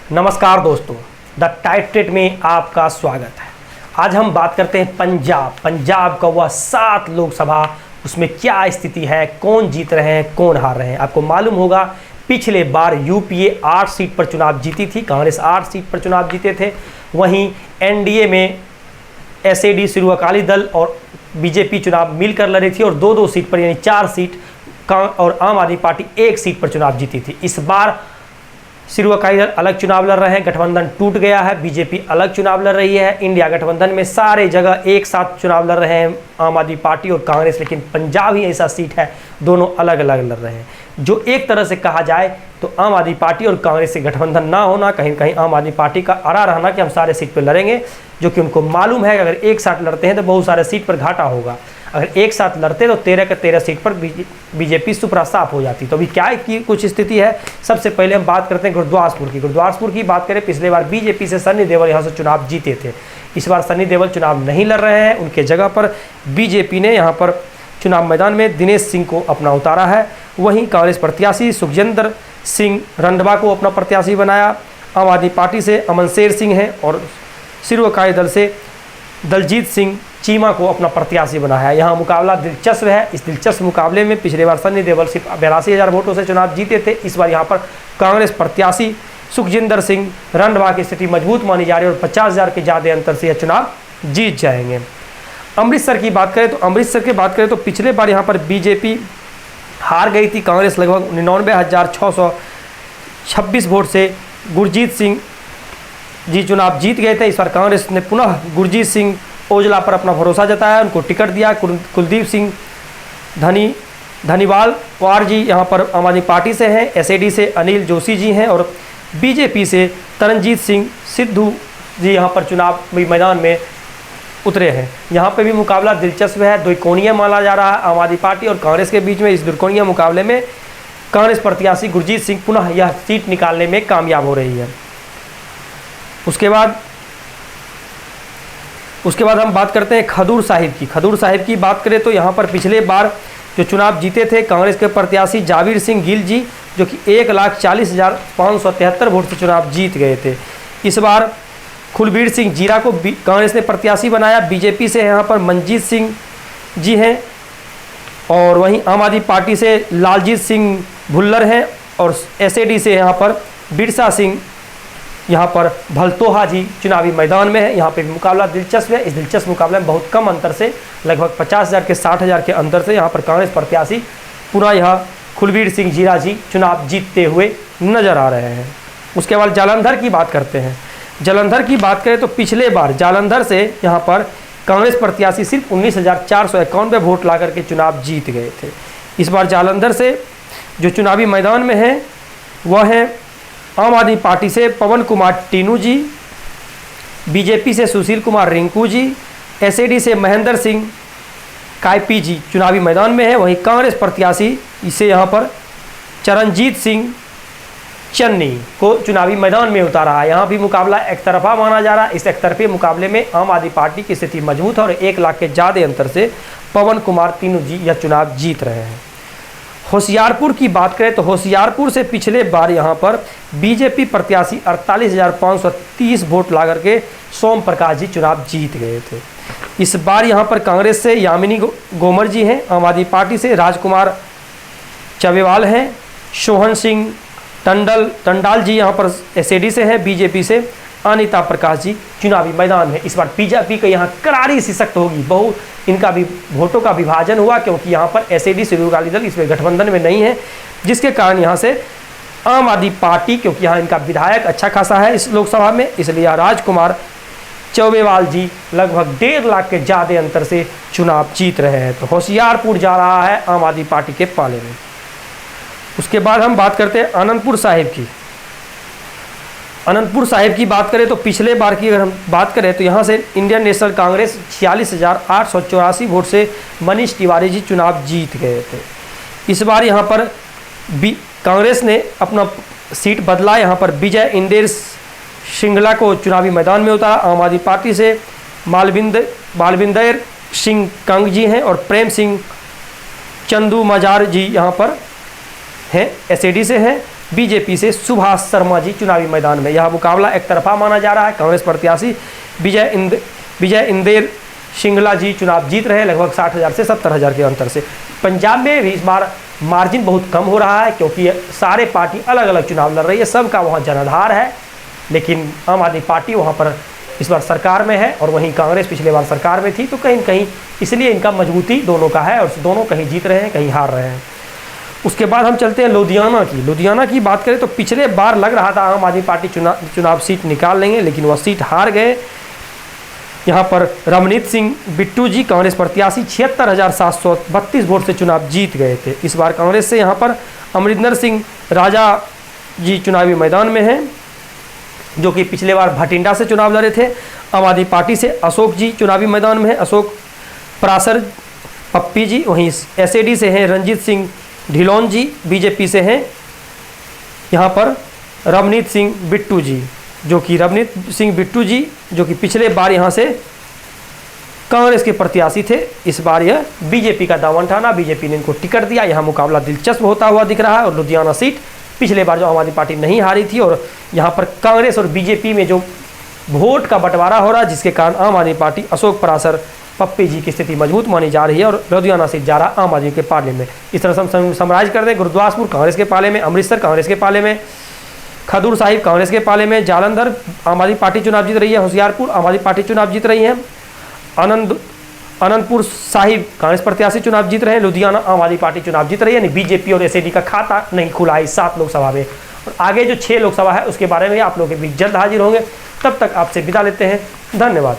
नमस्कार दोस्तों, द टाइटेट में आपका स्वागत है। आज हम बात करते हैं पंजाब का वह 7 लोकसभा, उसमें क्या स्थिति है, कौन जीत रहे हैं, कौन हार रहे हैं। आपको मालूम होगा पिछले बार यूपीए 8 सीट पर चुनाव जीती थी, कांग्रेस 8 सीट पर चुनाव जीते थे। वहीं एनडीए में एसएडी शुरू अकाली दल और बीजेपी चुनाव मिलकर लड़ी थी और 2-2 सीट पर यानी 4 सीट और आम आदमी पार्टी 1 सीट पर चुनाव जीती थी। इस बार शुरू अकाली दल अलग चुनाव लड़ रहे हैं, गठबंधन टूट गया है, बीजेपी अलग चुनाव लड़ रही है। इंडिया गठबंधन में सारे जगह एक साथ चुनाव लड़ रहे हैं आम आदमी पार्टी और कांग्रेस, लेकिन पंजाब ही ऐसा सीट है दोनों अलग अलग लड़ रहे हैं। जो एक तरह से कहा जाए तो आम आदमी पार्टी और कांग्रेस से गठबंधन ना होना, कहीं ना कहीं आम आदमी पार्टी का अड़ा रहना कि हम सारे सीट पर लड़ेंगे, जो कि उनको मालूम है कि अगर एक साथ लड़ते हैं तो बहुत सारे सीट पर घाटा होगा। अगर एक साथ लड़ते तो 13 के 13 सीट पर बीजेपी सुपरा साफ हो जाती। तो अभी क्या की कुछ स्थिति है, सबसे पहले हम बात करते हैं गुरुदासपुर की बात करें। पिछले बार बीजेपी से सन्नी देओल यहाँ से चुनाव जीते थे। इस बार सन्नी देओल चुनाव नहीं लड़ रहे हैं, उनके जगह पर बीजेपी ने यहाँ पर चुनाव मैदान में दिनेश सिंह को अपना उतारा है। वहीं कांग्रेस प्रत्याशी सुखजिंदर सिंह रंधवा को अपना प्रत्याशी बनाया। आम आदमी पार्टी से अमन शेर सिंह हैं और शुरू अकाली दल से दलजीत सिंह चीमा को अपना प्रत्याशी बनाया है। यहाँ मुकाबला दिलचस्प है। इस दिलचस्प मुकाबले में पिछले बार सन्नी देओल सिर्फ 82,000 वोटों से चुनाव जीते थे। इस बार यहाँ पर कांग्रेस प्रत्याशी सुखजिंदर सिंह रंधवा की स्थिति मजबूत मानी जा रही है और 50,000 के ज़्यादा अंतर से यह चुनाव जीत जाएंगे। अमृतसर की बात करें तो पिछले बार यहाँ पर बीजेपी हार गई थी, कांग्रेस लगभग 99,626 वोट से गुरजीत सिंह जी चुनाव जीत गए थे। इस बार कांग्रेस ने पुनः गुरजीत सिंह ओजला पर अपना भरोसा जताया, उनको टिकट दिया। कुलदीप सिंह धनीवाल वार जी यहाँ पर आम आदमी पार्टी से हैं, एसएडी से अनिल जोशी जी हैं और बीजेपी से तरनजीत सिंह सिद्धू जी यहाँ पर चुनाव मैदान में उतरे हैं। यहाँ पे भी मुकाबला दिलचस्प है, द्विकोणीय माना जा रहा है आम आदमी पार्टी और कांग्रेस के बीच में। इस द्विकोणीय मुकाबले में कांग्रेस प्रत्याशी गुरजीत सिंह पुनः यह सीट निकालने में कामयाब हो रही है। उसके बाद हम बात करते हैं खडूर साहिब की बात करें तो यहाँ पर पिछले बार जो चुनाव जीते थे कांग्रेस के प्रत्याशी जावेद सिंह गिल जी, जो कि 1,40,573 वोट से चुनाव जीत गए थे। इस बार कुलबीर सिंह जीरा को कांग्रेस ने प्रत्याशी बनाया। बीजेपी से यहाँ पर मनजीत सिंह जी हैं और वहीं आम आदमी पार्टी से लालजीत सिंह भुल्लर हैं और एसएडी से यहाँ पर बिरसा सिंह यहाँ पर भलतोहा जी चुनावी मैदान में है। यहाँ पे मुकाबला दिलचस्प है। इस दिलचस्प मुकाबले में बहुत कम अंतर से लगभग 50,000 के 60,000 के अंतर से यहाँ पर कांग्रेस प्रत्याशी पुनः यह कुलबीर सिंह जीरा जी चुनाव जीतते हुए नजर आ रहे हैं। उसके बाद जालंधर की बात करते हैं। जालंधर की बात करें तो पिछले बार जालंधर से यहाँ पर कांग्रेस प्रत्याशी सिर्फ 19,491 वोट ला करके चुनाव जीत गए थे। इस बार जालंधर से जो चुनावी मैदान में है वह है आम आदमी पार्टी से पवन कुमार टीनू जी, बीजेपी से सुशील कुमार रिंकू जी, एसएडी से महेंद्र सिंह कायपी जी चुनावी मैदान में है। वहीं कांग्रेस प्रत्याशी इसे यहाँ पर चरणजीत सिंह चन्नी को चुनावी मैदान में उतारा है। यहाँ भी मुकाबला एक तरफा माना जा रहा है। इस एक तरफे मुकाबले में आम आदमी पार्टी की स्थिति मजबूत है और 1 लाख के ज़्यादा अंतर से पवन कुमार टीनू जी यह चुनाव जीत रहे हैं। होशियारपुर की बात करें तो होशियारपुर से पिछले बार यहाँ पर बीजेपी प्रत्याशी 48,530 वोट ला करके सोम प्रकाश जी चुनाव जीत गए थे। इस बार यहाँ पर कांग्रेस से यामिनी गोमर जी हैं, आम आदमी पार्टी से राजकुमार चवेवाल हैं, सोहन सिंह टंडाल जी यहाँ पर एसएडी से हैं, बीजेपी से अनिता प्रकाश जी चुनावी मैदान में। इस बार बीजेपी का यहाँ करारी सी सख्त होगी, बहुत इनका भी वोटों का विभाजन हुआ क्योंकि यहाँ पर एसएडी शुरू अकाली दल इसमें गठबंधन में नहीं है, जिसके कारण यहाँ से आम आदमी पार्टी, क्योंकि यहाँ इनका विधायक अच्छा खासा है इस लोकसभा में, इसलिए राजकुमार चौबेवाल जी लगभग 1.5 लाख के ज़्यादा अंतर से चुनाव जीत रहे हैं। तो होशियारपुर जा रहा है आम आदमी पार्टी के पाले में। उसके बाद हम बात करते हैं आनंदपुर साहिब की बात करें तो पिछले बार की अगर हम बात करें तो यहाँ से इंडियन नेशनल कांग्रेस 46,884 वोट से मनीष तिवारी जी चुनाव जीत गए थे। इस बार यहाँ पर कांग्रेस ने अपना सीट बदला, यहाँ पर विजय इंदेर सिंगला को चुनावी मैदान में उतारा। आम आदमी पार्टी से बालविंदर सिंह कंग जी हैं और प्रेम सिंह चंदू मजार जी यहाँ पर हैं, एसएडी से हैं। बीजेपी से सुभाष शर्मा जी चुनावी मैदान में। यह मुकाबला एक तरफा माना जा रहा है। कांग्रेस प्रत्याशी विजय इंदेर सिंगला जी चुनाव जीत रहे लगभग 60,000 से 70,000 के अंतर से। पंजाब में भी इस बार मार्जिन बहुत कम हो रहा है, क्योंकि सारे पार्टी अलग अलग चुनाव लड़ रही है, सबका वहाँ जनाधार है। लेकिन आम आदमी पार्टी वहाँ पर इस बार सरकार में है और वहीं कांग्रेस पिछले बार सरकार में थी, तो कहीं न कहीं इसलिए इनका मजबूती दोनों का है और दोनों कहीं जीत रहे हैं, कहीं हार रहे हैं। उसके बाद हम चलते हैं लुधियाना की बात करें तो पिछले बार लग रहा था आम आदमी पार्टी चुनाव सीट निकाल लेंगे, लेकिन वह सीट हार गए। यहाँ पर रमनीत सिंह बिट्टू जी कांग्रेस प्रत्याशी 76,732 वोट से चुनाव जीत गए थे। इस बार कांग्रेस से यहाँ पर अमरिंदर सिंह राजा जी चुनावी मैदान में हैं, जो कि पिछले बार भटिंडा से चुनाव लड़े थे। आम आदमी पार्टी से अशोक जी चुनावी मैदान में हैं, अशोक परासर पप्पी जी। वहीं एसएडी से हैं रंजीत सिंह ढिलोन जी, बीजेपी से हैं यहाँ पर रमनीत सिंह बिट्टू जी, जो कि पिछले बार यहाँ से कांग्रेस के प्रत्याशी थे। इस बार यह बीजेपी का दामन ठाना, बीजेपी ने इनको टिकट दिया। यहाँ मुकाबला दिलचस्प होता हुआ दिख रहा है। और लुधियाना सीट पिछले बार जो आम आदमी पार्टी नहीं हारी थी, और यहाँ पर कांग्रेस और बीजेपी में जो वोट का बंटवारा हो रहा है, जिसके कारण आम आदमी पार्टी अशोक परासर पप्पी जी की स्थिति मजबूत मानी जा रही है और लुधियाना सीट जा रहा आम आदमी के पाले में। इस तरह से हम समराइज कर दें, गुरुदासपुर कांग्रेस के पाले में, अमृतसर कांग्रेस के पाले में, खदूर साहिब कांग्रेस के पाले में, जालंधर आम आदमी पार्टी चुनाव जीत रही है, होशियारपुर आम आदमी पार्टी चुनाव जीत रही है, आनंदपुर साहिब कांग्रेस प्रत्याशी चुनाव जीत रहे हैं, लुधियाना आम आदमी पार्टी चुनाव जीत रही है। यानी बीजेपी और एसएडी का खाता नहीं खुला है 7 लोकसभा में। और आगे जो 6 लोकसभा है उसके बारे में आप लोगों के बीच जल्द हाजिर होंगे। तब तक आपसे विदा लेते हैं। धन्यवाद।